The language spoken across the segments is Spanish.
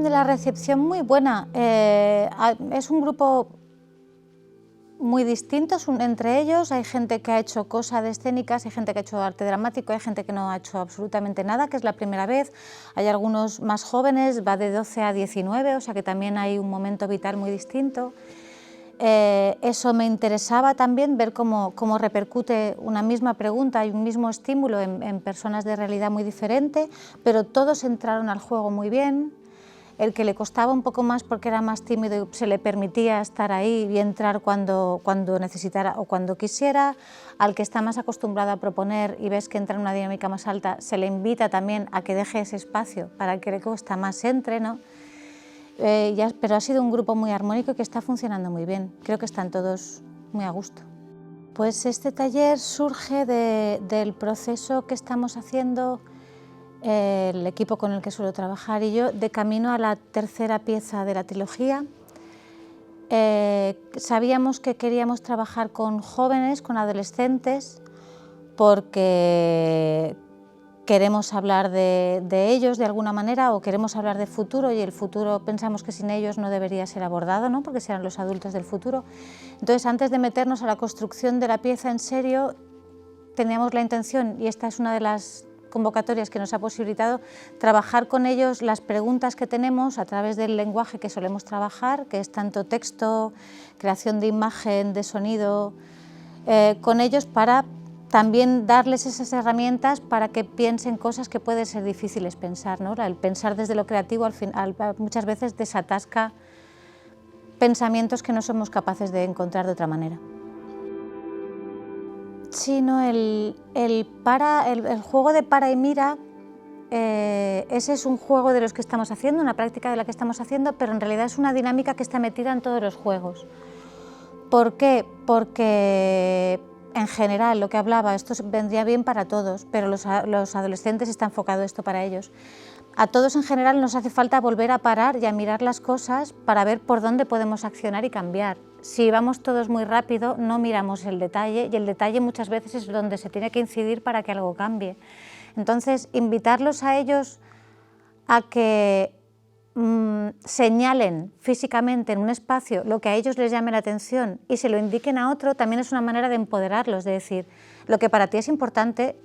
La recepción muy buena. Es un grupo muy distinto entre ellos. Hay gente que ha hecho cosas escénicas, hay gente que ha hecho arte dramático, hay gente que no ha hecho absolutamente nada, que es la primera vez. Hay algunos más jóvenes, va de 12 a 19, o sea que también hay un momento vital muy distinto. Eso me interesaba también, ver cómo repercute una misma pregunta y un mismo estímulo en personas de realidad muy diferente, pero todos entraron al juego muy bien. El que le costaba un poco más porque era más tímido se le permitía estar ahí y entrar cuando necesitara o cuando quisiera. Al que está más acostumbrado a proponer y ves que entra en una dinámica más alta, se le invita también a que deje ese espacio para que le cuesta más entre, ¿no? Pero ha sido un grupo muy armónico y que está funcionando muy bien. Creo que están todos muy a gusto. Pues este taller surge del proceso que estamos haciendo el equipo con el que suelo trabajar y yo, de camino a la tercera pieza de la trilogía. Sabíamos que queríamos trabajar con jóvenes, con adolescentes, porque queremos hablar de ellos de alguna manera o queremos hablar de futuro, y el futuro pensamos que sin ellos no debería ser abordado, ¿no? Porque serán los adultos del futuro. Entonces, antes de meternos a la construcción de la pieza en serio, teníamos la intención, y esta es una de las convocatorias que nos ha posibilitado, trabajar con ellos las preguntas que tenemos a través del lenguaje que solemos trabajar, que es tanto texto, creación de imagen, de sonido, con ellos para también darles esas herramientas para que piensen cosas que pueden ser difíciles pensar, ¿no? El pensar desde lo creativo muchas veces desatasca pensamientos que no somos capaces de encontrar de otra manera. Sí, no, el juego de para y mira, ese es un juego de los que estamos haciendo, una práctica de la que estamos haciendo, pero en realidad es una dinámica que está metida en todos los juegos. ¿Por qué? Porque en general, lo que hablaba, esto vendría bien para todos, pero los adolescentes está enfocado esto para ellos. A todos en general nos hace falta volver a parar y a mirar las cosas para ver por dónde podemos accionar y cambiar. Si vamos todos muy rápido, no miramos el detalle, y el detalle muchas veces es donde se tiene que incidir para que algo cambie. Entonces, invitarlos a ellos a que señalen físicamente en un espacio lo que a ellos les llame la atención y se lo indiquen a otro, también es una manera de empoderarlos, de decir, lo que para ti es importante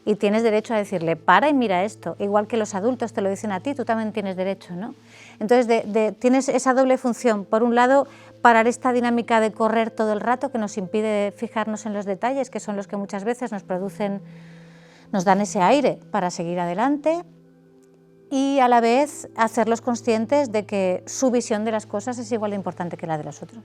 y tienes derecho a decirle, para y mira esto, igual que los adultos te lo dicen a ti, tú también tienes derecho, ¿no? Entonces tienes esa doble función, por un lado parar esta dinámica de correr todo el rato que nos impide fijarnos en los detalles, que son los que muchas veces nos dan ese aire para seguir adelante, y a la vez hacerlos conscientes de que su visión de las cosas es igual de importante que la de los otros.